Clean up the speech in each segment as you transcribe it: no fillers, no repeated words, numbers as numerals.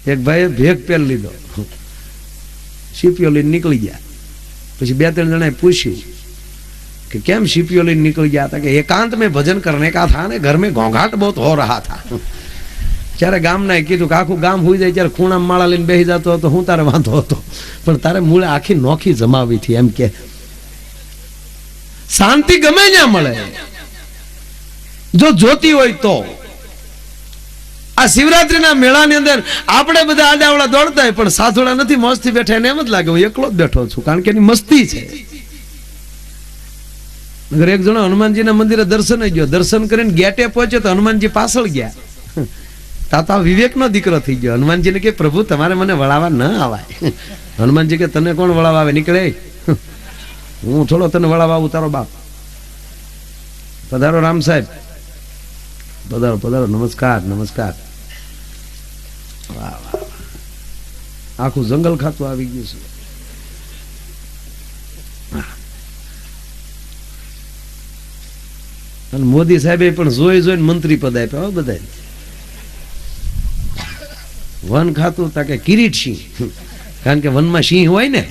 એક ભાઈએ ભેગ પહેરી લીધો, સીપીઓ લઈને નીકળી ગયા. પછી 2-3 જણાએ પૂછ્યું कि કેમ સીપીઓ લઈને નીકળી ગયા હતા? કે એકાंत में भजन करने का था ने घर में घोंघाट बहुत हो रहा था. જ્યારે ગામનાએ કીધું કે આખું ગામ હોઈ જાય ત્યારે ખૂણામાં માળા લઈને બેસી જતો હતો, હું તારે વાંધો હતો, પણ તારે મૂળે આખી નોખી જમાવી હતી. એમ કે શાંતિ ગમે ત્યાં મળે જો જોતી હોય તો. આ શિવરાત્રીના મેળાની અંદર આપણે બધા આડાવડા દોડતા હોય, પણ સાધુડા નથી મસ્તી બેઠા, એને એમ જ લાગે હું એકલો જ બેઠો છું, કારણ કે એની મસ્તી છે. એક જણો હનુમાનજીના મંદિરે દર્શન ગયો, દર્શન કરીને ગેટે પહોંચ્યો તો હનુમાનજી પાછળ ગયા. તાતા વિવેકનો દીકરો થઈ ગયો. હનુમાનજીને કે પ્રભુ તમારે મને વળાવવા ન આવાય. હનુમાનજી કે તને કોણ વળાવવા આવે? નીકળે, હું થોડો તને વળાવવા આવું, તારો બાપ. પધારો રામ સાહેબ, પધારો પધારો, નમસ્કાર નમસ્કાર. વાહ વાહ, આખું જંગલ ખાતું આવી ગયું છે. અને મોદી સાહેબે પણ જોઈ જોઈને મંત્રી પદ આપ્યા બધા. વન ખાતું તા કે કિરીટ સિંહ, કારણ કે વનમાં સિંહ હોય ને.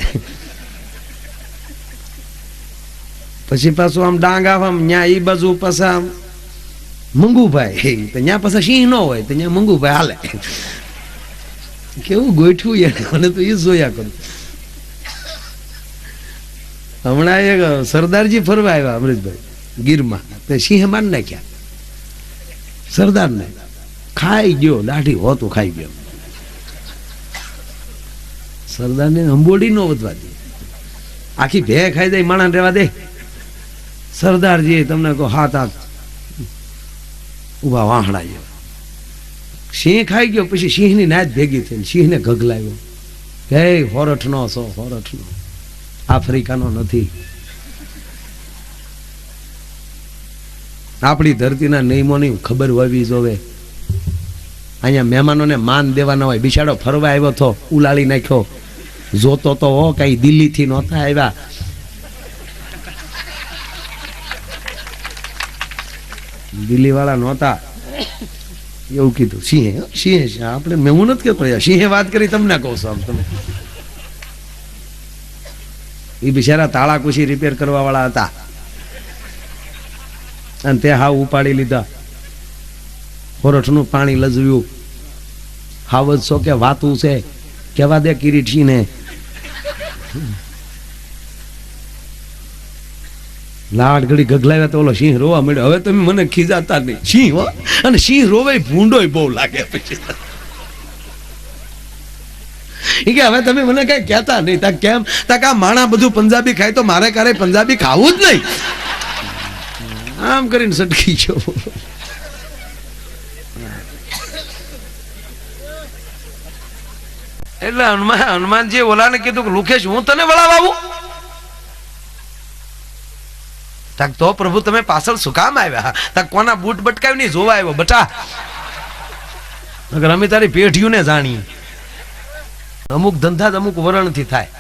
પછી પાછું આમ ડાંગ આમ ન્યા ઈ બાજુ પાછા મંગુભાઈ, તો ન્યા પાછા સિંહ ન હોય તો ન્યા મંગુભાઈ હાલે. કેવું ગોઠવું યાર, મને તો એ જોયા કરું. હમણાં એક સરદારજી ફરવા આવ્યા અમૃતભાઈ ગીરમાં, તો સિંહ માર નાખ્યા સરદાર ને. ખાઈ ગયો, દાઢી હોતું ખાઈ ગયો. સરદાર ને અંબોડી નો વધવા દે, આખી ભે ખાઈ જાય, માણસ રહેવા દે. સરદારજી તમને કહો 7 હાથ ઉભા વાહણા જેવા. સિંહ ખાઈ ગયો, પછી સિંહની નાચ ભેગી થઈ, સિંહને ગગલાવ્યો, હે હોરઠનો છો, હોરઠનો, આફ્રિકાનો નથી. આપણી ધરતીના નિયમોની ખબર હોવી જોવે. અહીંયા મહેમાનોને માન દેવાના હોય. બિચારો ફરવા આવ્યો તો ઉલાળી નાખ્યો, જોતો તો હો કઈ દિલ્હીથી નહોતા આવ્યા. દિલ્હી વાળા નહોતા એવું કીધું. સિંહે, સિંહે આપણે મેં હું નથી કહેતો, સિંહે વાત કરી તમને કહું છું. આમ તમે એ બિચારા તાળા કુશી રિપેર કરવા વાળા હતા, અને તે હાવ ઉપાડી લીધા. હોરઠનું પાણી લજવ્યું. હાવજ છો કે વાતું છે, કેવા દે કિરીટસિંહને. લાડ ઘડી ગગલાવ્યા તો ઓલો સિંહ રોવા મળ્યો. હવે તમે મને ખીજાતા નહીં. સિંહ હો, અને સિંહ રોવે ભૂંડોય બહુ લાગે. પછી એ કે હવે તમે મને કઈ કહેતા નહીં. તા કેમ? તા કા માણા બધું પંજાબી ખાય તો મારે ક્યારે પંજાબી ખાવું જ નહીં. આમ કરીને સટકી ગયો. એટલે હનુમાનજી ઓલાને કીધું કે લુખેશ હું તને વળાવ આવું? તો પ્રભુ તમે પાછળ શું કામ આવ્યા? તક કોના બૂટ બટકાવી નહીં જોવા આવ્યો બટા? અમે તારી પેઢીઓને જાણીએ. અમુક ધંધા અમુક વરણથી થાય.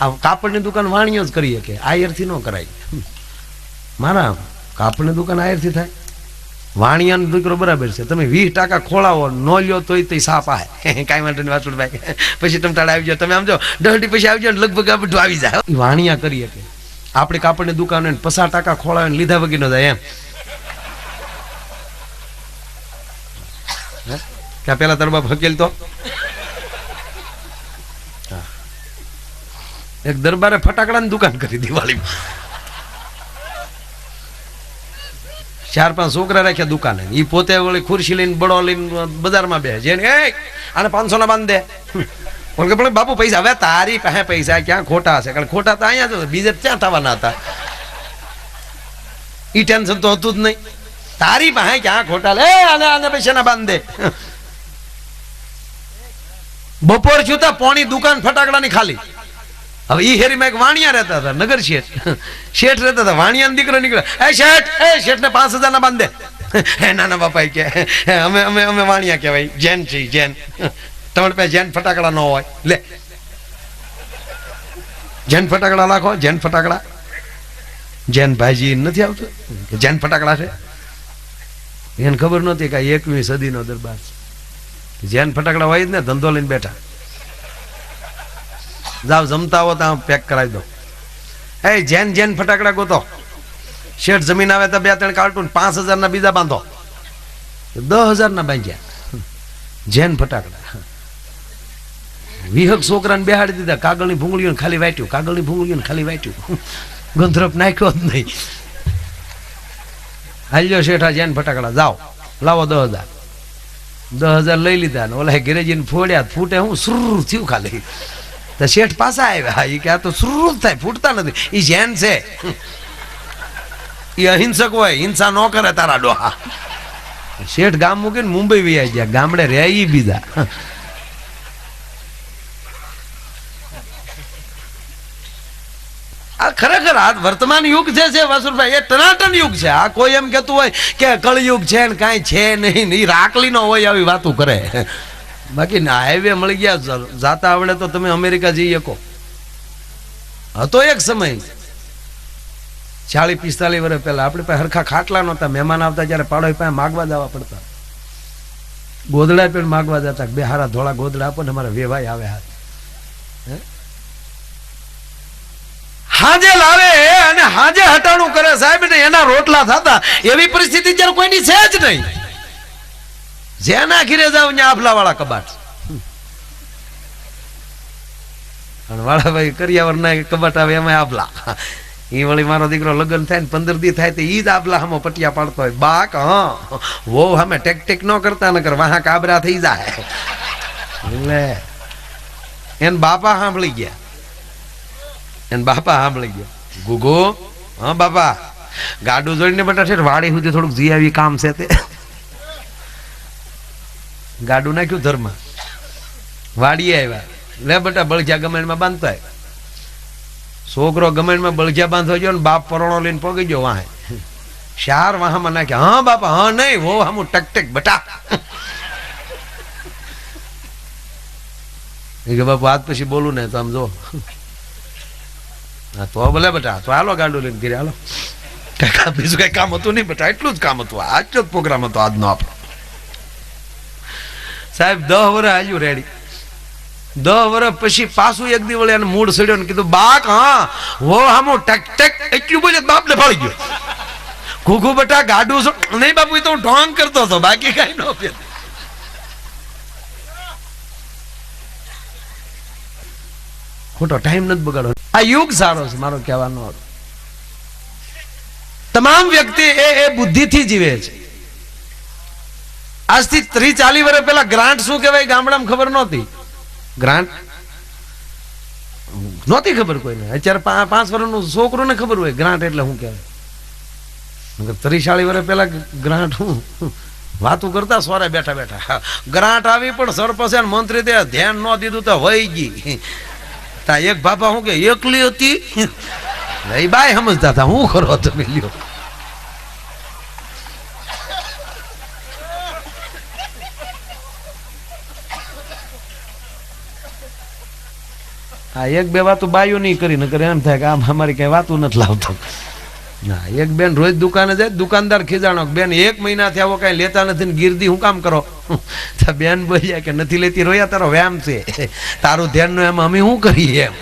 આ કાપડની દુકાન વાણીઓ જ કરીએ કે આયરથી ન કરાય. મારા કાપડની દુકાન આયરથી થાય. વાણિયાનો દીકરો બરાબર છે, તમે 20% ખોળાવો ન લ્યો તોય તે સાપ આવે. કાંઈ વાંધો નહીં વાસુડભાઈ, પછી ટમટાડ આવી જાવ. તમે આમ જો 10 પછી આવી જાવ, લગભગ આ બધું આવી જાય. વાણિયા કરીએ કે આપણે કાપડની દુકાન 50% ખોળાવે લીધા વગર ન જાય. એમ ત્યાં પેલા તારો બાપ હકેલ તો એક દરબારે ફટાકડાની દુકાન કરી દિવાળીમાં. 4-5 છોકરા રાખ્યા દુકાને. એ પોતે વળી ખુરશી લઈને બળો લઈને બજારમાં બે જેને આને 500 ના બાંધ દે. કે પણ બાપુ પૈસા, હવે તારી પાસે પૈસા ક્યાં ખોટા છે? કારણ ખોટા તો અહીંયા જ, બીજે ક્યાં થવાના હતા? ઈ ટેન્શન તો હતું જ નહીં. તારી પાસે ક્યાં ખોટા? લે આને પૈસા ના બાંધ દે. બપોર છું તા પોણી દુકાન ફટાકડાની ખાલી. હવે ઈ હેરીમાં એક વાણિયા રહેતા હતા, નગર શેઠ રહેતા હતા. વાણિયાનો દીકરો નીકળે, એ શેઠ ને 5000 ના બાંધે. નાના બાપા કે અમે અમે અમે વાણિયા કહેવાય, જૈન છે જૈન. તમારે પાસે જૈન ફટાકડા ન હોય, લે જૈન ફટાકડા રાખો. જૈન ફટાકડા, જૈન ભાઈજી નથી આવતું જૈન ફટાકડા છે. એને ખબર નહોતી કે 21મી સદીનો દરબાર છે. જેન ફટાકડા હોય જ ને, ધંધો લઈને બેઠા. જાઓ જમતા હો તો પેક કરાવી દો. એ જેન ફટાકડા ગોતો. શેઠ જમીન આવે તો 2-3 કાર્ટૂન 5,000 ના બીજા બાંધો. 10,000 ના બાંધ્યા જેન ફટાકડા. વિહક છોકરાને બેહાડી દીધા. કાગળની ભૂંગળીઓ ખાલી વાટ્યું, કાગળની ભૂંગળીઓ ખાલી વાટ્યું. ગંધરપ નાખ્યો જ નહીં. હાલ્યો શેઠા જેન ફટાકડા, જાઓ લાવો 10,000. 10,000 લઈ લીધા ને ઓલા ગેરેજીને ફોડ્યા. ફૂટે હું સુર થયું ખાલી. તો શેઠ પાછા આવ્યા. એ કે આ તો સુર થાય, ફૂટતા નથી. એ જેન છે, એ અહિંસક હોય, હિંસા ન કરે તારા ડોહા. શેઠ ગામ મૂકીને મુંબઈ વૈયા ગયા. ગામડે રહ્યા બીજા. આ ખરેખર આ વર્તમાન યુગ જે છે વાસુરભાઈ, એ ટનાટન યુગ છે. આ કોઈ એમ કેતું હોય કે કળયુગ છે ને કાંઈ છે નહીં, એ રાખલી નો હોય આવી વાતો કરે. બાકી હાઈવે મળી ગયા, જાતા આવડે તો તમે અમેરિકા જઈ શકો. હતો એક સમય 40-45 વર્ષ પહેલા આપણે પાસે હરખા ખાટલા નહોતા. મહેમાન આવતા ત્યારે પાડો પાસે માગવા જવા પડતા. ગોદડા પણ માગવા જતા. 2 હારા ધોળા ગોદડા આપો ને અમારા વેવાય આવે. હાજે લાવે અને હાજે હટાણું કરે સાહેબ ને એના રોટલા થતા. એવી પરિસ્થિતિ જ્યારે કોઈની છે જ નહીં. જેના ઘીરે જાવ ત્યાં આફલા વાળા કબાટ. વાળા ભાઈ કરિયાવર ના કબાટ આવે એમાં આફલા. એ વળી મારો દીકરો લગ્ન થાય ને 15 દી થાય તો ઈ જ આફલા હમો પટિયા પાડતો હોય. બાક વો હમે ટેક ન કરતા ન કર વાહ કાબરા થઈ જાય. એટલે એને બાપા સાંભળી ગયા. ગુગુ, હા બાપા ગાડું જોઈને બેટા છે વાડી સુધી થોડુંક જી આવી કામ છે. તે ગાડું નાખ્યું ધર્મ, વાડીએ આવ્યા. લે બેટા બળજ્યા ગમેણમાં બાંધતા. છોકરો ગમેણમાં બળજ્યા બાંધવા ગયો ને બાપ પરોણો લઈને પગી ગયો. વાહે 4 વાહમાં નાખ્યા. હા બાપા, હા નહીં વો હમું ટક બટા. એ કે બાપુ આજ પછી બોલું ને તો આમ જો. તો ભલે બેટા, તો હાલો ગાડું લઈને ઘરે હાલો. બીજું કઈ કામ હતું નહીં બેટા, એટલું જ કામ હતું. આજનો જ પ્રોગ્રામ હતો આજનો આપણો. સાહેબ 10 વર્ષ આવ્યું રેડી. 10 વર્ષ પછી પાછું એક દી વળે એને મૂડ સડ્યો ને કીધું બાક હા વો હમું ટક એટલું બોલે બાપ ને ફાળી ગયો. ઘૂઘુ બેટા ગાડું નહીં બાપુ, તો હું ઢોંગ કરતો હતો, બાકી કઈ ન. ખોટો ટાઈમ નથી બગાડો. આ યુગ સારો છે મારો કહેવાનો. તમામ વ્યક્તિ એ બુદ્ધિથી જીવે છે. આજથી 30-40 વર્ષ પહેલા ગ્રાન્ટ શું કહેવાય ગામડામાં ખબર નહોતી. ગ્રાન્ટ નહોતી ખબર કોઈને. અત્યારે 5 વર્ષનું છોકરોને ખબર હોય ગ્રાન્ટ એટલે શું કહેવાય. 30-40 વર્ષ પહેલા ગ્રાન્ટ હું વાતું કરતા સોરે બેઠા. ગ્રાન્ટ આવી પણ સરપંચ મંત્રી તે ધ્યાન ન દીધું તો વહી ગઈ. એક બાપા હું કે એકલી હતી એ બાય સમજતા હતા. હું ખરો તમે લ્યો. હા 1-2 વાતો બાયું નહીં કરી નકર એમ થાય કે આમ અમારી કઈ વાતું નથી લાવતો. ના એક બેન રોજ દુકાને જાય, દુકાનદાર ખીજાણો બેન 1 મહિનાથી આવો કઈ લેતા નથી ને ગીરદી હું કામ કરો. બેન બોલ્યા કે નથી લેતી રોયા તારો વ્યામ છે, તારું ધ્યાન નું એમ અમે શું કરીએ એમ.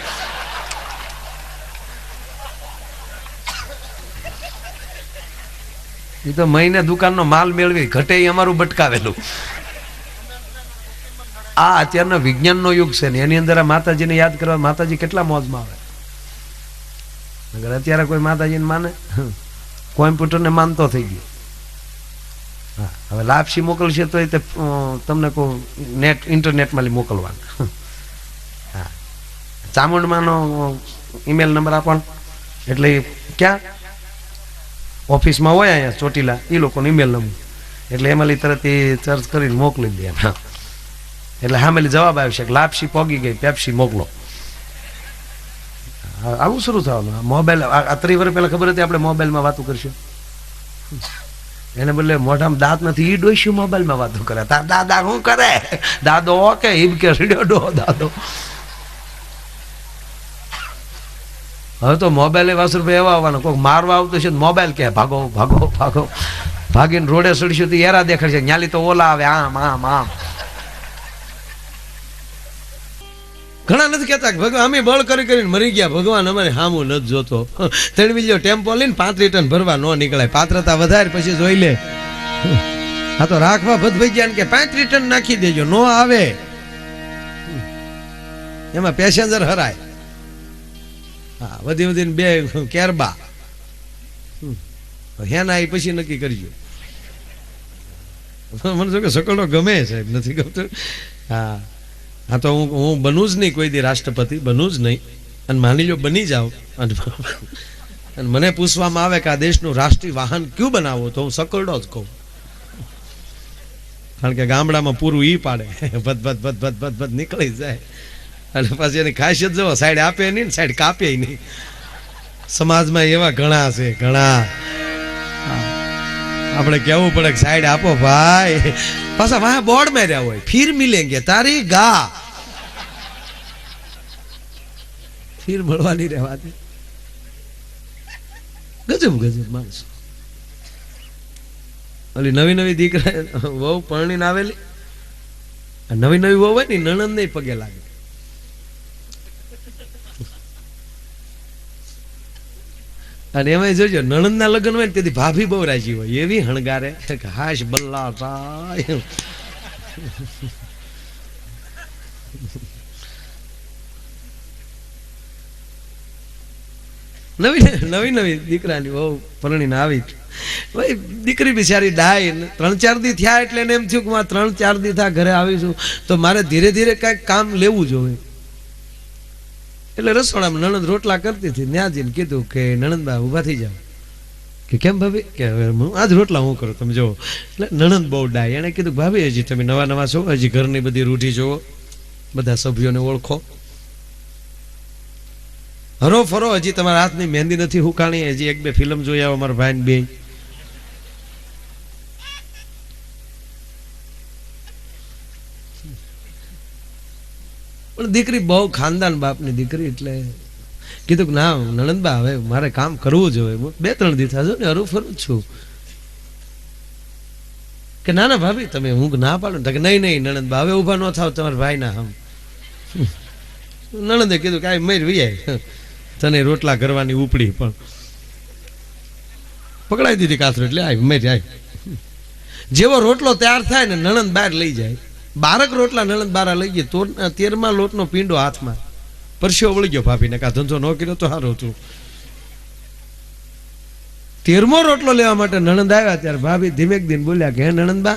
એ તો મહિને દુકાનનો માલ મેળવી ઘટે અમારું બટકાવેલું. આ અત્યારનો વિજ્ઞાનનો યુગ છે ને એની અંદર આ માતાજીને યાદ કરવા માતાજી કેટલા મોજમાં આવે. અત્યારે કોઈ માતાજીને માને, કોમ્પ્યુટરને માનતો થઈ ગયો. હા હવે લાપસી મોકલશે તો તમને કહું ઇન્ટરનેટમાં મોકલવાના. હા ચામુંડમાનો ઈમેલ નંબર આપો એટલે ક્યાં ઓફિસમાં હોય અહીંયા ચોટીલા એ લોકોનો ઈમેલ નંબર એટલે એમાં તરત એ સર્ચ કરીને મોકલી દે એમ. એટલે હામેલી જવાબ આવશે કે લાપસી પોગી ગઈ, પેપ્સી મોકલો. આવું શરૂ થવાનું. મોબાઈલ 30 વર્ષ પહેલા ખબર હતી આપણે મોબાઈલમાં વાતો કરશું. એને બદલે મોઢામાં દાંત નથી એ ડોસ્યું મોબાઈલમાં વાતો કરે. તાર દાદા શું કરે? દાદો ઓકે હિમ કે ડો દાદો. હવે તો મોબાઈલ વાસુરભાઈ એવા આવવાનો કોઈક મારવા આવતો છે મોબાઈલ કે ભાગો ભાગો ભાગો. ભાગીને રોડે સડીશું તો એરા દેખાડશે. ન્યાલી તો ઓલા આવે આમ આમ આમ. ઘણા નથી કહેતા કે ભગવાન અમે બળ કરી કરીને મરી ગયા, ભગવાન અમારે હામું નથી જોતો. 3 વિલિયો ટેમ્પો લઈને 35 ટન ભરવા ન નીકળાય, પાત્રતા વધારે પછી જોઈ લે. આ તો રાખવા ભદભાઈ ગયા ને કે 35 ટન નાખી દેજો, નો આવે, એમાં પેસેન્જર હરાય. હા, વધી વધીને 2 કેરબા હેના એ પછી નક્કી કરજો. મને શું કે સકડો ગમે સાહેબ, નથી ગમતું. હા હા, તો હું બનું જ નહીં કોઈ દી રાષ્ટ્રપતિ, બનું જ નહીં. અને માની લો બની જાઉં અને મને પૂછવામાં આવે કે આ દેશનું રાષ્ટ્રીય વાહન ક્યું બનાવો, તો હું સકરડો જ કહું. કારણ કે ગામડામાં પૂરું ઈ પાડે, ભદ ભદ ભદ ભદ ભદ ભદ નીકળી જાય. અને પછી એની ખાસિયત જુઓ, સાઈડ આપે નહીં ને સાઈડ કાપે નહીં. સમાજમાં એવા ઘણા છે, ઘણા. આપણે કેવું પડે કે સાઈડ આપો ભાઈ, પાછા વાહ બોર્ડ માર્યા હોય, ફીર મિલેંગે તારી ગા, ફીર મળવાની રહેવા દે. ગજબ ગજબ માણસો. ઓલી નવી નવી દીકરા વહુ પરણીને આવેલી, નવી નવી વહુ હોય ને નણંદ ને પગે લાગે. અને એમાં જોજો નણંદ ના લગ્ન હોય ને તેથી ભાભી બહુ રાજી હોય, એવી હણગારે હાશ બલ્લા રાય. નવી નવી દીકરાની બહુ પરણીને આવી, ભાઈ દીકરી બિચારી ડાય. 3-4 દી થયા એટલે એને એમ થયું કે 3-4 દી થયા ઘરે આવીશું તો મારે ધીરે ધીરે કઈક કામ લેવું જોઈએ. એટલે રસોડામાં નણંદ રોટલા કરતી હતી, ત્યાં જઈને કીધું કે નણંદબા ઉભા થઈ જાઓ. કે કેમ ભાભી? કે આજ રોટલા હું કરું તમે જોવો. એટલે નણંદ બહુ ડાય, એને કીધું ભાભી હજી તમે નવા નવા છો, હજી ઘરની બધી રૂઢી જોવો, બધા સભ્યોને ઓળખો, હરો ફરો, હજી તમારા હાથની મહેંદી નથી હુકાણી, હજી 1-2 ફિલ્મ જોઈ આવો મારા ભાઈ બે. પણ દીકરી બહુ ખાનદાન બાપની દીકરી, એટલે કીધું કે ના નણંદબા હવે મારે કામ કરવું જોઈએ, 2-3 દી થશે ને હરું ફરું છું. કે ના ના ભાભી તમે, હું ના પાડું. કે નહીં નહીં નણંદબા હવે ઉભા ન થાવ તમારા ભાઈ ના હમ. નણંદે કીધું કે આ મેર વિયાય, તને રોટલા કરવાની ઉપડી પણ પકડાઈ દીધી કાથરો, એટલે આ મેર આય. જેવો રોટલો તૈયાર થાય ને નણંદ બહાર લઈ જાય, 12 રોટલા નણંદ બારા લઈ ગઈ, તો 13મા લોટનો પીંડો હાથમાં, પરસ્યો વળી ગયો ભાભીને. કા ધંધો ન કર્યો તો સારું હતું. 13મો રોટલો લેવા માટે નણંદ આવ્યા ત્યારે ભાભી ધીમેક દિન બોલ્યા કે હે નણંદબા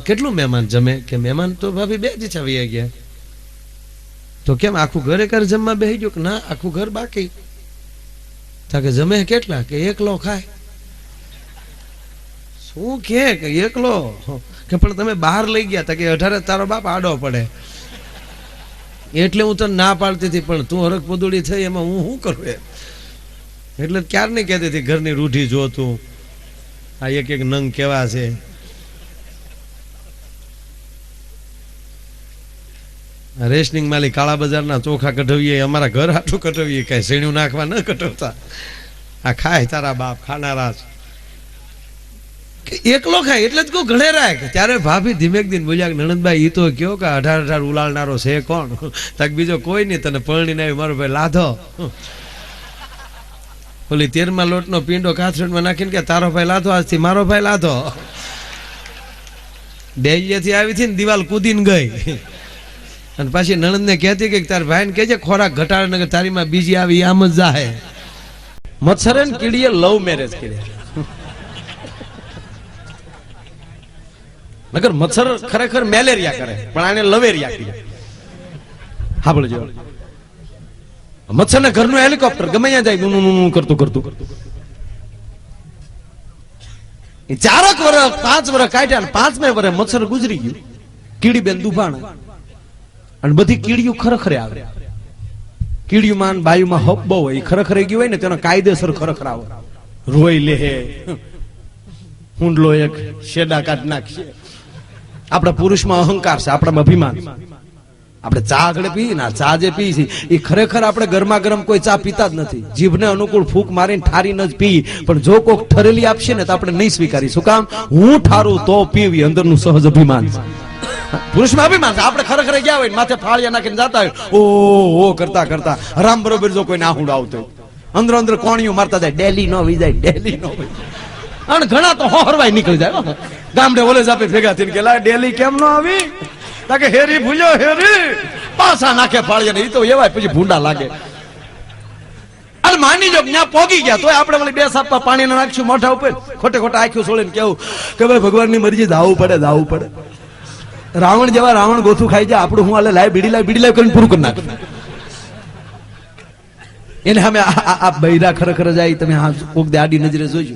કેટલું મહેમાન જમે? કે મહેમાન તો ભાભી 2 જ આવી ગયા. તો કેમ આખું ઘરે ઘર જમવા બેસી ગયો? કે ના આખું ઘર બાકી. કે જમે કેટલા? કે 1 લો ખાય. શું કે 1 લો? કે પણ તમે બહાર લઈ ગયા તા કે 18 તારો બાપ આડો પડે, એટલે હું તને ના પાડતી હતી, પણ તું હરખ પદુડી થઈ એમાં હું શું કરું એમ. એટલે ક્યાર નહીં કહેતી હતી ઘરની રૂઢી જો તું, આ એક નંગ કેવા છે. રેશનિંગ માલી કાળા બજારના ચોખા કઢવીએ, અમારા ઘર હાટું કઢવીએ, કઈ સીણું નાખવા ન કઢવતા. આ ખાય તારા બાપ ખાનારા છે. 1 લો ખાય એટલે જ કહું ઘણે રાખ. ત્યારે ભાભી ધીમેક દિન બોલ્યા કે નણંદભાઈ ઈ તો કયો કે 18 ઉલાળનારો છે કોણ? તક બીજો કોઈ નહીં, તને પરણીને આવી મારો ભાઈ લાધો. ઓલી 13મા લોટનો પીંડો કાથરણમાં નાખીને કે તારો ભાઈ લાધો, આજથી મારો ભાઈ લાધો. ડેલીએથી આવી હતી ને દિવાલ કૂદીને ગઈ, અને પાછી નણંદને કહેતી કે તાર ભાઈને કહેજે ખોરાક ઘટાડે ને તારીમાં બીજી આવી આમ જ જાહે. મચ્છરે ને કીડીએ લવ મેરેજ કર્યા. નગર મચ્છર ખરેખર મેલેરિયા કરે, પણ આને લવેરિયા કરે. હા બોલજો, મચ્છર ને ઘરનું હેલિકોપ્ટર ગમે ત્યાં જાય કરતું કરતું 4 વર્ષ 5 વર્ષ કાઢ્યા, 5મે વર્ષે મચ્છર ગુજરી ગયું. કીડી બેન દુભાણ, અને બધી કીડીઓ ખરેખરે આવે. કીડીમાં બાયુમાં હપ બહુ હોય, ખરેખરે ગયું હોય ને તેનો કાયદેસર ખરેખર આવે. રોઈ લે, હુંડલો એક શેડા કાઢ નાખશે. આપણા પુરુષમાં અહંકાર છે, આપણામાં અભિમાન. આપણે ચા આગળ પી ના, ચા જે પી છે એ ખરેખર આપણે ગરમા ગરમ કોઈ ચા પીતા જ નથી. જીભને અનુકૂળ ફૂંક મારીને ઠારીને જ પી, પણ જો કોઈક ઠરેલી આપશે ને તો આપણે નહીં સ્વીકારી. શું કામ? હું ઠારું તો પીવી, અંદરનું સહજ અભિમાન છે. પુરુષમાં અભિમાન છે. આપણે ખરેખર ગયા હોય માથે ફાળિયા નાખીને જતા હોય ઓ કરતા કરતા રામ બરોબર જો કોઈ નાહુડ આવતો અંદર અંદર કોણિયું મારતા જાય ડેલી નો વિજાય ડેલી નો અને ઘણા તો હોરવાય નીકળી જાય ગામડે ઓલે જ આપે ભેગા થઈને કે લા ડેલી કેમ નો આવી તાકે હેરી ભૂલ્યો હેરી પાછા નાખે ફાળિયા ને એ તો એવાય પછી ભૂંડા લાગે. અને માની જો ત્યાં પોગી ગયા તોય આપણે વળી 2 સાપા પાણી નાખશું મોઢા ઉપર ખોટે ખોટા આંખ્યું છોડીને કેવું કે ભાઈ ભગવાનની મરજી જાવું પડે. રાવણ જેવા રાવણ ગોથું ખાઈ જાય આપણું હું આલે લાય બીડી લાય કરીને પૂરું કરી નાખ. એને અમે આ બૈરા ખરેખર જાય તમે કોક દે આડી નજરે જોજો.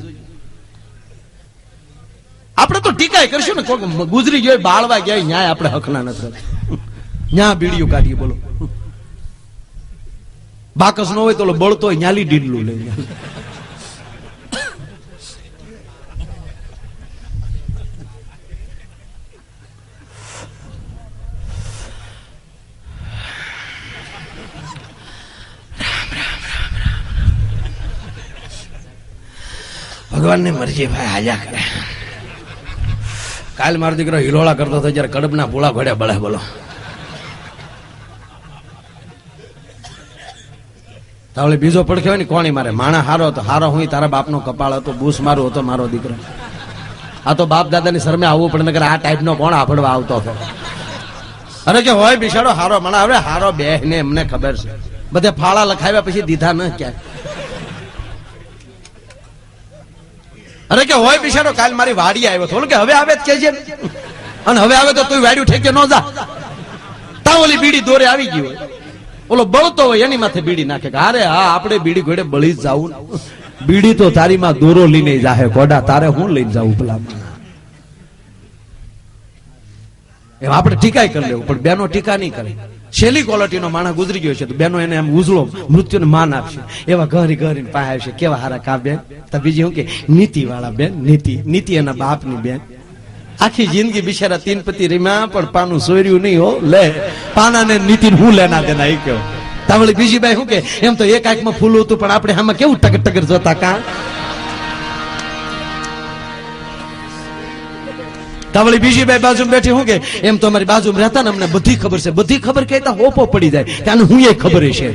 આપણે તો ટીકાય કરશું ને કોક ગુજરી ગયો બાળવા ગયા ન્યાય આપણે હકના નથી ન્યા બીડીયું કાઢીએ બોલો. બાકસ ન હોય તો બળતો હોય ન્યાલી ડીડલું લઈ ભગવાનની મરજી ભાઈ હાલ્યા કરે. કાલ મારો દીકરો હિલોળા કરતો હતો જયારે કડબના ભૂળા ભડ્યા બળે બોલો. તાવળે બીજો પડખે હોય ને કોણી મારે માણા હારો હતો હારો હું તારા બાપનો કપાળ હતો બૂસ મારું હતો મારો દીકરો. આ તો બાપ દાદાની શરમે આવવું પડે નકર આ ટાઈપનો કોણ આફડવા આવતો હતો. અરે કે હોય બિચારો હારો માણા હવે હારો બે ને એમને ખબર છે બધે ફાળા લખાવ્યા પછી દીધા ન ક્યાંય. અરે કે હોય બિચારો કાલ મારી વાડી આવ્યો હતો કે હવે આવે કે છે અને હવે આવે તો તું વાડ્યું ઠેકે ન જા તા ઓલી બીડી દોરે આવી ગઈ હોય ઓલો બળતો હોય એની માથે બીડી નાખે કે અરે હા આપણે બીડી ઘોડે બળી જ જાવું. બીડી તો તારી માં દોરો લઈને જાહે ગોડા તારે હું લઈને જાવું પેલા એમ આપણે ટીકાય કરી લેવું પણ બેનો ટીકા નહીં કરે. છેલ્લી ક્વોલિટીનો માણસ ગુજરી ગયો છે તો બેનો એને એમ ઉજળો મૃત્યુને માન આપશે એવા ઘરી પાસે આવશે કેવા હારા કા બેન તો બીજી હું કે નીતિ વાળા બેન નીતિ એના બાપની બેન આખી જિંદગી બિચારા 3 પતિ રીમા પણ પાનું સોર્યું નહીં હો લે પાનાને નીતિ હું લેના દેના એ કયો. તાવળી બીજી બાઈ શું કે એમ તો એક આંખમાં ફૂલ હતું પણ આપણે આમાં કેવું ટગર જોતા કા. તાવળી બીજી બાઈ બાજુ બેઠી હું કે એમ તો અમારી બાજુ રહેતા ને અમને બધી ખબર છે બધી ખબર કહેતા હોપો પડી જાય ત્યાં હું એ ખબર છે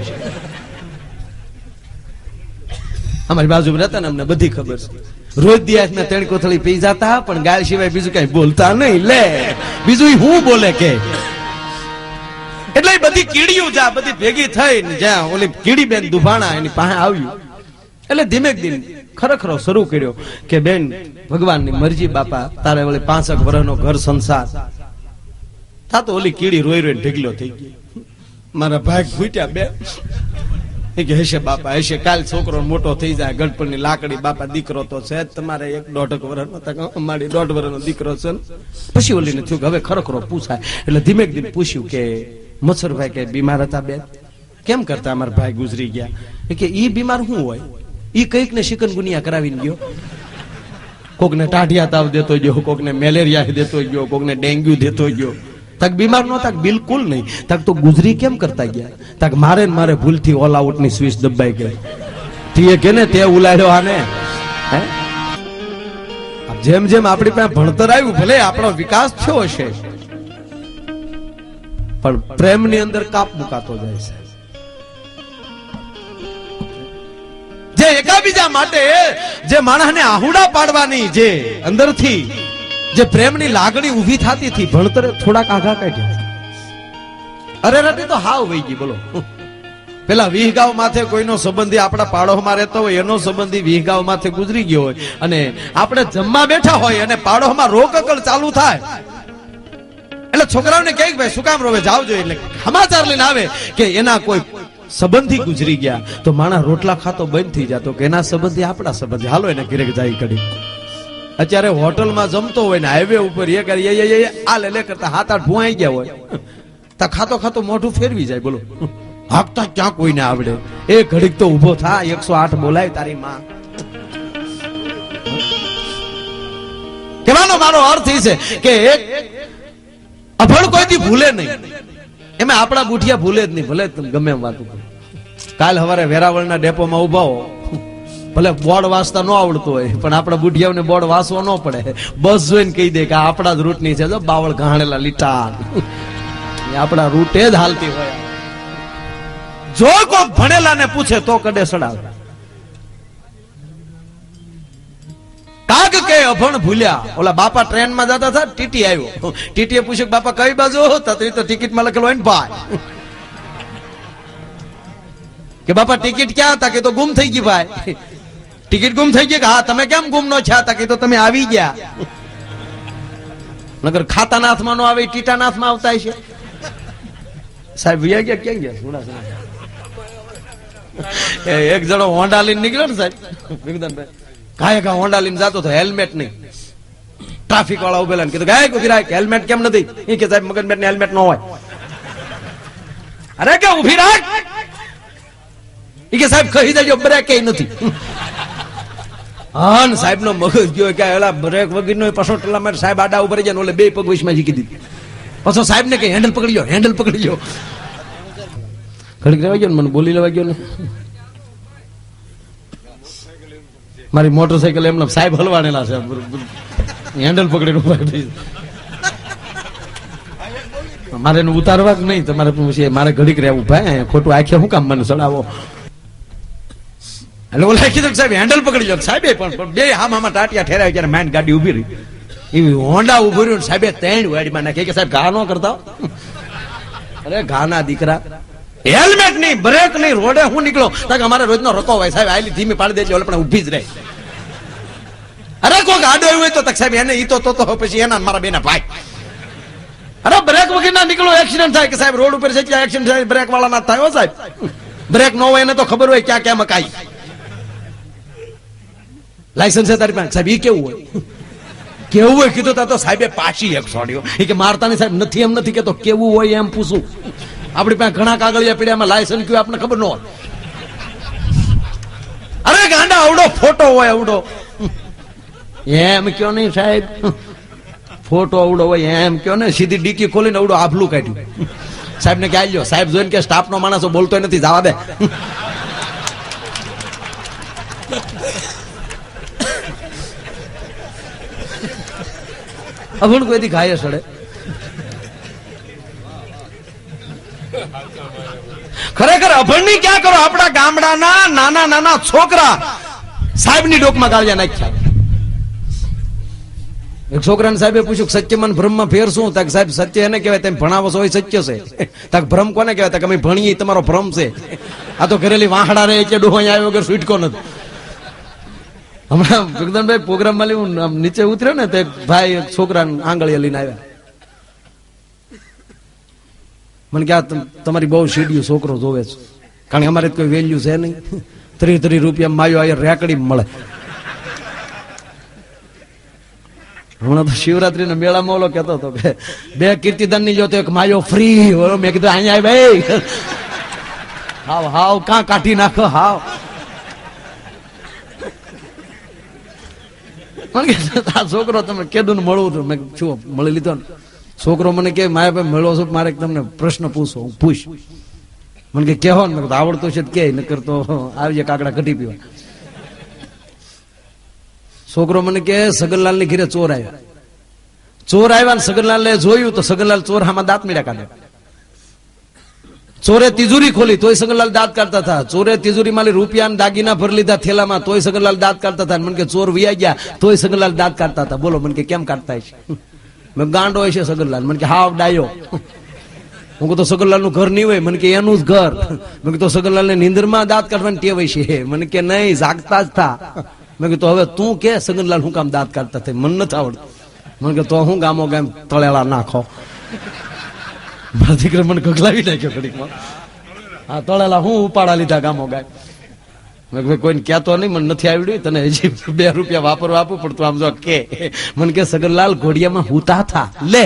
અમારી બાજુ રહેતા ને અમને બધી ખબર છે. રોજ દિવસ મેં 3 કોથળી પી જતા પણ ગાય સિવાય બીજું કઈ બોલતા નહીં લે બીજું હું બોલે કે એટલે બધી કીડીયું જા બધી ભેગી થઈ જ્યાં ઓલી કીડી બેન દુભાણા એની પાસે આવ્યું એટલે ધીમે ધીમે ખરેખર શરૂ કર્યો કે બેન ભગવાનની મરજી બાપા તારે ઓલી 5 વર્ષનો ઘર સંસાર તા તો ઓલી કીડી રોઈ રોઈને ઢીકલો થઈ ગઈ. મારા ભાગ ફૂટ્યા બે કે હશે બાપા હશે કાલ છોકરો મોટો થઈ જાય ગણપણની લાકડી બાપા દીકરો તો છે તમારે 1.5 વર્ષનો અમારી 1.5 વર્ષનો દીકરો છે. પછી ઓલીને થયું કે હવે ખરેખર પૂછાય એટલે ધીમે ધીમે પૂછ્યું કે મચ્છરભાઈ કે બીમાર હતા બેન કેમ કરતા અમારા ભાઈ ગુજરી ગયા કે ઈ બીમાર શું હોય ઈ કઈક ને ચિકનગુનિયા કરાવીને ગયો કોકને ટાઢિયા તાવ દેતો ગયો કોકને મેલેરિયા દેતો ગયો કોકને ડેન્ગ્યુ દેતો ગયો તક બીમાર નો તક બિલકુલ નહીં તક તો ગુજરી કેમ કરતા ગયા તક મારે ભૂલથી ઓલ આઉટ ની સ્વિચ દબાઈ ગઈ તીએ કે ને તે ઉલાડ્યો આને હે જેમ જેમ આપણી પાસે ભણતર આવ્યું ભલે આપણો વિકાસ થયો હશે પણ પ્રેમની અંદર કાપ મુકાતો જાય છે. જે એકાબીજા માટે જે માણસને આહુડા પાડવાની જે અંદરથી જે પ્રેમની લાગણી ઉભી થતી હતી ભણતરે થોડાક આઘા કાઢ્યા. અરે રટી તો હાવ વહી ગઈ બોલો. પેલા વિહગાંવ માથે કોઈનો સંબંધી આપણા પાડોમાં રહેતો હોય એનો સંબંધી વિહગાંવ માથે ગુજરી ગયો હોય અને આપણે જમવા બેઠા હોય અને પાડોમાં રોકકળ ચાલુ થાય એટલે છોકરાઓને કહે ભાઈ શું કામ રોવે જાવ જોઈએ એટલે સમાચાર લઈને આવે કે એના કોઈ સંબંધી ગુજરી ગયા તો માણસ રોટલા ખાતો બંધ થઈ જતો કે એના સંબંધી આપણા સંબંધી હાલો એને ઘરે જાય કરી. અત્યારે હોટલમાં જમતો હોય ને હાઈવે ઉપર આ લે કરતા 7-8 ભૂઆઈ ગયા હોય તા ખાતો ખાતો મોઢું ફેરવી જાય બોલો. હાકતા ક્યાં કોઈને આવડે એ ઘડીક તો ઉભો થા 108 બોલાય તારી માં. કહેવાનો મારો અર્થ એ છે કે એક અભણ કોઈથી ભૂલે નહીં એમાં આપણા બુઠિયા ભૂલે જ નહીં ભલે ગમે એમ વાત. કાલ સવારે વેરાવળના ડેપોમાં ઉભા હો ભલે બોર્ડ વાંચતા ન આવડતું હોય પણ આપણા બુઢિયાઓને બોર્ડ વાંચવા ન પડે, બસ જોઈને કહી દે કે આ આપણા જ રૂટની છે, જો બાવળ ઘાણેલા લીટા આપણા રૂટે જ હાલતી હોય. જો કોઈ ભણેલાને પૂછે તો કડે સડાવે. કાગ કે અભણ ભૂલ્યા. ઓલા બાપા ટ્રેન માં જતા હતા, ટીટી આવ્યો. ટીટીએ પૂછ્યું બાપા કઈ બાજુ? તો ટિકિટ માં લખેલું હોય ને ભાઈ કે બાપા ટિકિટ ક્યાં હતા? કે તો ગુમ થઈ ગઈ ભાઈ. ટિકિટ ગુમ થઈ ગઈ? હા. તમે કેમ ગુમ નો થયા હતા? કે તો તમે આવી ગયા. નગર ખાતાના હાથમાં નો આવે, ટીટાના હાથમાં આવતા છે. સાહેબ વ્યા ગયા ક્યાં ગયા? એક જણો હોન્ડા લઈને નીકળ્યો ને સાહેબ, વિગદાનભાઈ કાંઈ કા હોન્ડા લઈને જતો તો હેલ્મેટ નહીં. ટ્રાફિક વાળા ઉભેલા ને કીધું ગાય ઉભી રાખ, હેલ્મેટ કેમ નથી? એ કે સાહેબ મગનભાઈ ને હેલ્મેટ ન હોય. અરે કે ઉભી રાખ. એ કે સાહેબ કહી દેજો બ્રેક કે નથી. હા સાહેબ નો મગજ ગયો કે એલા બ્રેક વગર નો પાછો ટલા મારે સાહેબ આડા ઉપર જાય, ઓલે બે પગ વચમાં જીકી દીધી. પાછો સાહેબ ને કે હેન્ડલ પકડી લો, હેન્ડલ પકડી લો. ઘડીક રહેવા ગયો ને મને બોલી લેવા ગયો ને. મારી મોટરસાયકલ એમને સાહેબ હલવાનેલા છે, હેન્ડલ પકડીને ઉભા થઈ. મારે એનું ઉતારવા જ નહીં, તમારે મારે ઘડીક રહેવું ભાઈ, ખોટું આખે શું કામ મને ચડાવો. એટલે ઓલા કીધું સાહેબ હેન્ડલ પકડી લો. સાહેબે પણ બે હામાં ટાટિયા ઠેરાય ત્યારે માઇન્ડ ગાડી ઉભી રહી. એવી હોન્ડા ઉભી રહ્યું, સાહેબે 3 વાડીમાં નાખી કે સાહેબ ઘા ન કરતા. અરે ઘાના દીકરા, હેલ્મેટ નહીં, બ્રેક નહીં, રોડે હું નીકળો અમારે રોજનો રકો હોય સાહેબ, આટલી ધીમી પાડી દેજો એટલે પણ ઊભી જ રહે. અરે કોઈક આડો હોય તો સાહેબ એને ઈ તો પછી એના મારા બેના ભાઈ. અરે બ્રેક વગર ના નીકળો, એક્સિડન્ટ થાય. કે સાહેબ રોડ ઉપર છે ત્યાં એક્સિડન્ટ થાય, બ્રેક વાળા ના થાય. સાહેબ બ્રેક ન હોય એને તો ખબર હોય ક્યાં ક્યાં મકાઈ. લાયસન્સ છે તારી પાસે? સાહેબ ઈ કેવું હોય? કેવું હોય કીધું તો સાહેબે પાછી એક છોડ્યો. એ કે મારતા ની સાહેબ નથી, એમ નથી કેતો, કેવું હોય એમ પૂછું. આપણી પાસે ઘણા કાગળિયા પીડ્યામાં લાયસન્સ કયું આપણને ખબર ન હોય. અરે ગાંડા આવડો ફોટો હોય, આવડો એમ કયો નહીં સાહેબ, ફોટો આવડો હોય એમ કયો ને. સીધી ડીકી ખોલીને આવડો આભલું કાઢ્યું. સાહેબ ને ક્યાં લ્યો? સાહેબ જોઈને કે સ્ટાફ નો માણસો બોલતો નથી, જવા દે. અભણ કોઈથી ઘાયે સડે. ખરેખર અભણની ક્યાં કરો? આપણા ગામડાના નાના નાના છોકરા સાહેબની ડોકમાં ગાળિયા નાખ્યા. એક છોકરાને સાહેબે પૂછ્યું સત્યમાં ભ્રમમાં ફેર શું? તક સાહેબ સત્ય એને કહેવાય તમે ભણાવો છો એ સત્ય છે. તક ભ્રમ કોને કહેવાય? તક અમે ભણીએ તમારો ભ્રમ છે. આ તો ઘરેલી વાહડા રે કે ડોહો આવ્યો વગર છૂટકો નથી. હમણાં જગદનભાઈ પ્રોગ્રામ માં હું નીચે ઉતર્યો ને તો ભાઈ છોકરાને આંગળીએ લઈને આવ્યા. મને કે તમારી બહુ સીડિયું છોકરો જોવે છે, કારણ કે અમારે કોઈ વેલ્યુ છે નહીં. 30 રૂપિયા માયો આ રેકડી મળે. હમણાં તો શિવરાત્રી ના મેળામાં ઓલો કેતો હતો કે 2 કીર્તિદાન ની જો તો એક માયો ફ્રી. મેં કીધું અહીંયા ભાઈ હાવ હાવ કાં કાઢી નાખો હાવ. આ છોકરો તમે કેદું મળવું હતું? મેં શું મળી લીધો ને. છોકરો મને કે માયા ભાઈ મળો છો, મારે તમને પ્રશ્ન પૂછો. હું પૂછ. મને કે કેહો ને. આવડતું છે કે નકર તો આવજે કાકડા કઢી પીવા. છોકરો મને કે સગનલાલ ની ઘરે ચોર આવ્યા. ચોર આવ્યા ને સગનલાલ જોયું તો સગનલાલ ચોર હામાં દાંત મીડા કાઢે. ચોરે તિજોરી ખોલી તોય સગનલાલ દાંત કાઢતા હતા. ચોરે તિજોરી માં રૂપિયા દાગીના ભરી લીધા થેલામાં તોય સગનલાલ દાંત કાઢતા હતા. મને કે ચોર વિયા ગયા તોય સગનલાલ દાંત કાઢતા હતા. બોલો મને કે કેમ કાઢતા છે? મેં ગાંડો હોય છે સગનલાલ. મને કે હાવ ડાયો. હું કહું તો સગનલાલ નું ઘર નહીં હોય? મને કે એનું જ ઘર. મેં કીધું સગનલાલ ને નીંદર માં દાંત કાઢવાની ટેવ હોય છે? મને કે નહીં, જાગતા જ થા. મેં કીધું હવે તું કે સગનલાલ હું કામ દાંત કાઢતા થાય? મને નથી આવડતું. મને કે તો હું ગામો ગામ તળેલા નાખો. મારા દીકરા મને ગગલાવી નાખ્યો ઘડીકમાં. હા તળેલા હું ઉપાડા લીધા ગામો ગાય. મેં કોઈને કહેતો નહીં, મને નથી આવડ્યું. તને હજી 2 રૂપિયા વાપરવા આપવું પડતું. આમ જો કે મને કે સગનલાલ ઘોડિયામાં હુતા થા લે.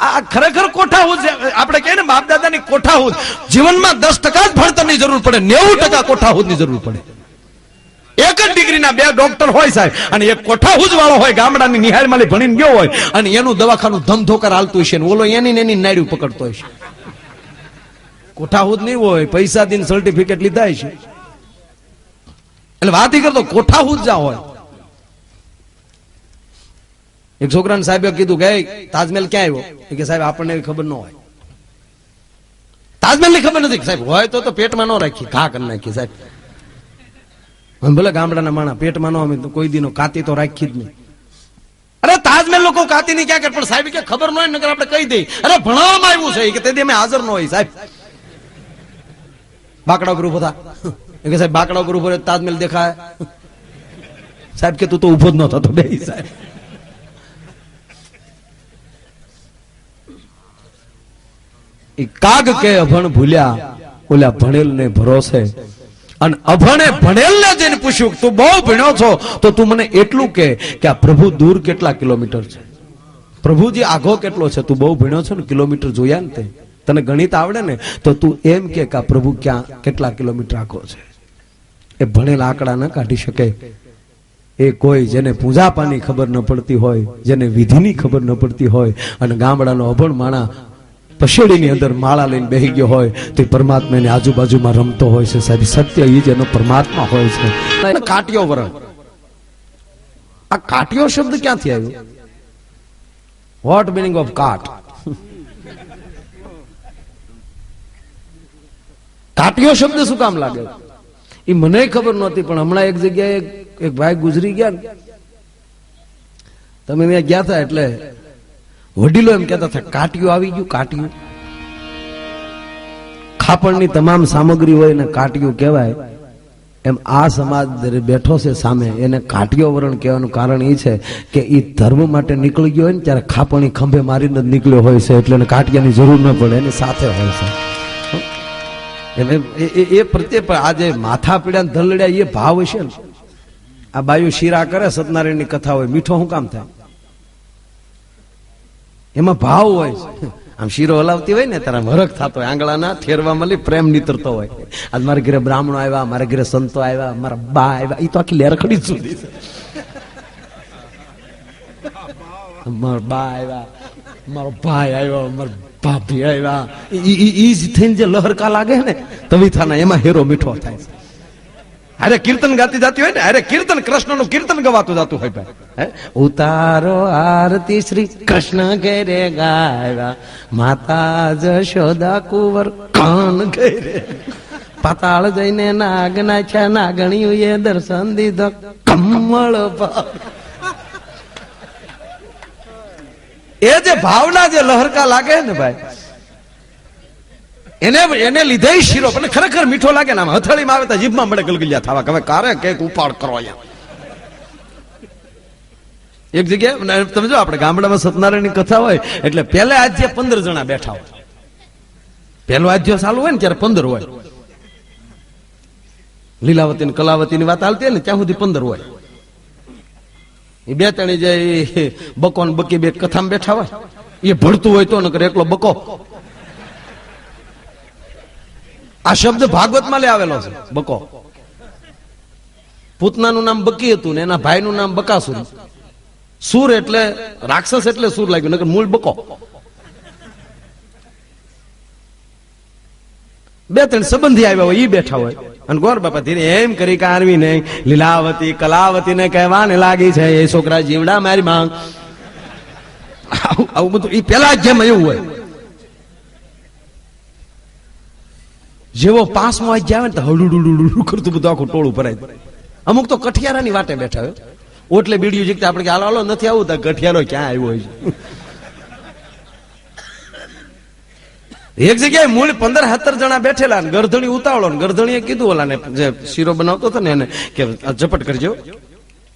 આ ખરેખર કોઠાહૂદ આપણે કહીએ ને બાપ દાદાની કોઠાહૂદ. જીવનમાં 10% જ ભણતરની જરૂર પડે, 90% કોઠાહૂદની જરૂર પડે. એક જ ડિગ્રીના 2 ડોક્ટર હોય સાહેબ, અને એક કોઠાહૂદ વાળો હોય ગામડાની નિહાળમાં ભણીને ગયો હોય અને એનું દવાખાનું ધમધોકર હાલતું હશે ને ઓલો એની નાડ્યું પકડતો હશે. કોઠાહૂદ નહીં હોય, પૈસા દઈને સર્ટિફિકેટ લીધા છે એટલે વાત ઈ કરતો કોઠાહૂદ જા હોય. એક છોકરાને સાહેબે કીધું કે તાજમહેલ ક્યાં આવ્યો? કે સાહેબ આપણને એવી ખબર ન હોય. તાજમહેલ ની ખબર નથી. સાહેબ હોય તો પેટમાં ન રાખી, ઘા કરી નાખી સાહેબ. ભલે ગામડાના માણા પેટમાં ન અમે કોઈ દીનો કાતી તો રાખી જ નહીં. અરે તાજમહેલ લોકો કાતી ની ક્યાં કરે? પણ સાહેબ કે ખબર ન હોય નકર આપણે કહી દઈએ. અરે ભણાવવામાં આવ્યું છે કે તેથી અમે હાજર ન હોય સાહેબ. બાકડા ઉપર ઉભો થા. કે સાહેબ બાકડા ઉપર ઉભો તાજમહેલ દેખાય? સાહેબ કે તું તો ઉભો જ ન થતો બે સાહેબ. કાગ કે અભણ ભૂલ્યા ઓલા ભણેલ ને ભરોસે. અને અભણે ભણેલ ને જઈને પૂછ્યું તું બહુ ભણ્યો છો તો તું મને એટલું કે આ પ્રભુ દૂર કેટલા કિલોમીટર છે? પ્રભુજી આઘો કેટલો છે? તું બહુ ભણ્યો છો ને, કિલોમીટર જોયા ને તને ગણિત આવડે ને તો તું એમ કે આ પ્રભુ ક્યાં કેટલા કિલોમીટર આઘો છે. એ ભણેલ આંકડા ન કાઢી શકે. એ કોઈ જેને પૂજાપાની ખબર ન પડતી હોય, જેને વિધિની ખબર ન પડતી હોય અને ગામડાનો અભણ માણા પશેડીની અંદર માળા લઈને બેહી ગયો હોય તો પરમાત્મા એની આજુબાજુમાં રમતો હોય છે સાહેબ. સત્ય એ જ એનો પરમાત્મા હોય છે. કાટિયો વરણ, આ કાટિયો શબ્દ ક્યાંથી આવ્યો? વોટ મિનિંગ ઓફ કાટ? કાટિયો શબ્દ શું કામ લાગે એ મને ખબર નહોતી. પણ હમણાં એક જગ્યાએ એક ભાઈ ગુજરી ગયા ને, તમે ત્યાં ગયા હતા એટલે વડીલો એમ કહેતા હતા કાટિયું આવી ગયું. કાટિયું ખાપણની તમામ સામગ્રી હોય ને કાટિયું કહેવાય. એમ આ સમાજ બેઠો છે સામે, એને કાટિયો વરણ કહેવાનું કારણ એ છે કે એ ધર્મ માટે નીકળી ગયો હોય ને ત્યારે ખાપણી ખંભે મારીને જ નીકળ્યો હોય છે એટલે એને કાટિયાની જરૂર ન પડે, એની સાથે હોય છે. એ પ્રત્યે પણ આજે માથા પીડા ધલડ્યા એ ભાવ હશે ને. આ બાયુ શીરા કરે, સત્યનારાયણની કથા હોય, મીઠો શું કામ થાય? એમાં ભાવ હોય છે. આમ શીરો હલાવતી હોય ને તારા હરખ થતો હોય, આંગળાના ઠેરવા મળી પ્રેમ નીતરતો હોય. આજ મારા ઘરે બ્રાહ્મણો આવ્યા, મારા ઘરે સંતો આવ્યા, મારા બા આવ્યા, એ તો આખી લેરખડી જ સુધી છે. મારા બા આવ્યા, મારો ભાઈ આવ્યો, મારા ભાભી આવ્યા, ઈ જ થઈને જે લહરકા લાગે ને તવીથાના, એમાં હેરો મીઠો થાય છે. અરે કીર્તન ગાતી જાતી હોય ને, અરે કીર્તન કૃષ્ણનું કીર્તન ગવાતું જાતું હોય ભાઈ. ઉતારો આરતી શ્રી કૃષ્ણ ઘેરે ગાયા, માતા જશોદા કુંવર કાન ઘેરે, પાતાળ જઈને નાગ નાખ્યા, નાગણીયું એ દર્શન દીધો કમળ ભાવ. એ જે ભાવના જે લહરકા લાગે ને ભાઈ, એને લીધે શીરો પણ ખરેખર મીઠો લાગે ને. હથળીમાં આવે તો જીભમાં મળે ગલગલિયા થવા. હવે કારે કેક ઉપાડ કરો અહીંયા. એક જગ્યાએ તમે જો આપણે ગામડામાં સત્યનારાયણની કથા હોય એટલે પહેલા આજ્ય 15 જણા બેઠા હોય. પહેલો આજ્ય ચાલુ હોય ને ત્યારે 15 હોય. લીલાવતી ને કલાવતી ની વાત હાલતી હોય ને ત્યાં સુધી 15 હોય. એ બે ત્રણી જે બકો ને બકી બે કથામાં બેઠા હોય, એ ભળતું હોય તો નકર એકલો બકો. આ શબ્દ ભાગવતમાં લે આવેલો છે, બકો. પૂતનાનું નામ બકી હતું ને એના ભાઈનું નામ બકાસુર. સુર એટલે રાક્ષસ એટલે સુર લાગ્યું, નકર મૂળ બકો. બે ત્રણ સંબંધી આવ્યા હોય, ઈ બેઠા હોય અને ગોર બાપા ધીરે એમ કરી કારવી નહીં, લીલાવતી કલાવતી ને કહેવાને લાગી છે એ છોકરા જીવડા મારી માંગ. આવું બધું ઈ પેલા જેમ એવું હોય. જેવો પાસમાં આવી જાય ને તો હડુડુડુડુ કરતું બધું આખું ટોળું ભરાય. અમુક તો કઠિયારાની વાટે બેઠા હોય, ઓટલે બીડીયું જીકતા આપણે હાલો હાલો નથી આવું તો કઠિયારો ક્યાં આવ્યો હોય છે. એક જગ્યાએ મૂળ 15-17 જણા બેઠેલા ને ગરધણી ઉતાવળો ને ગરધણીએ કીધું ઓલા ને જે શીરો બનાવતો હતો ને એને કે ઝપટ કરજો,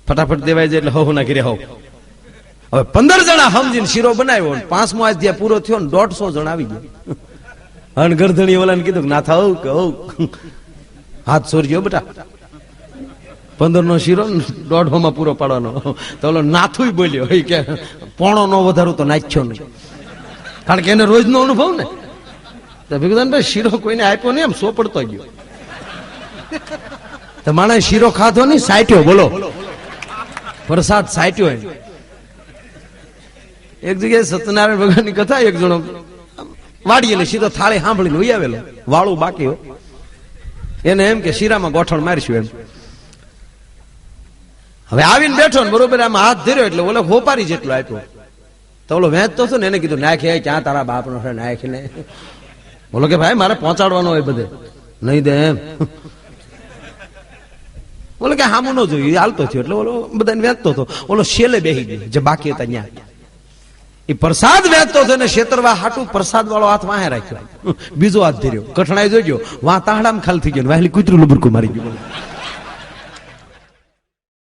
ફટાફટ દેવાય જાય એટલે હવ ના ઘરે હવ. હવે 15 જણા સમજીને શીરો બનાવ્યો, 5મો અધ્યાય પૂરો થયો ને 150 જણા આવી ગયા. અને ગરધણી ઓલાને કીધું ના થાવ કે હાથ સોરજો બેટા, 15નો શીરો 150માં પૂરો પાડવાનો. તો ઓલો નાથું બોલ્યો કે પોણો નો વધારું તો નાખ્યો નહીં, કારણ કે એને રોજનો અનુભવ ને. તો ભીખુદાનભાઈ શીરો કોઈને આપ્યો નહીં, એમ સોપડતો ગયો. તો માણસ શીરો ખાધો નહીં, સાટ્યો. બોલો પ્રસાદ સાટ્યો. એક જગ્યાએ સત્યનારાયણ ભગવાનની કથા, એક જણો વાડીએ એટલે સીધો થાળી સાંભળીને ઉઈ આવેલો, વાળું બાકી હો. એને એમ કે શીરામાં ગોઠણ મારીશું એમ. હવે આવીને બેઠો ને બરોબર આમ હાથ ધર્યો એટલે ઓલો હોપારી જેટલો આપ્યો. તો ઓલો વેચતો હતો ને એને કીધું નાખે, ક્યાં તારા બાપનો છે નાખીને. બોલો કે ભાઈ મારે પહોંચાડવાનો હોય બધે, નહીં દે એમ. બોલો કે હામું ન જોયું, હાલતો થયો એટલે ઓલો બધાને વેચતો હતો. ઓલો શેલે બેહી ગયો જે બાકી હતા ત્યાં. એ પ્રસાદ વેચતો હતો ને શેતરવા હાટું પ્રસાદ વાળો હાથ વાહે રાખ્યો, બીજો હાથ ધર્યો, કઠણાઈ જોઈ ગયો, વાહ તાહડામાં ખાલી થઈ ગયો, વાહેલી કૂતરું લુબરકું મારી ગયું.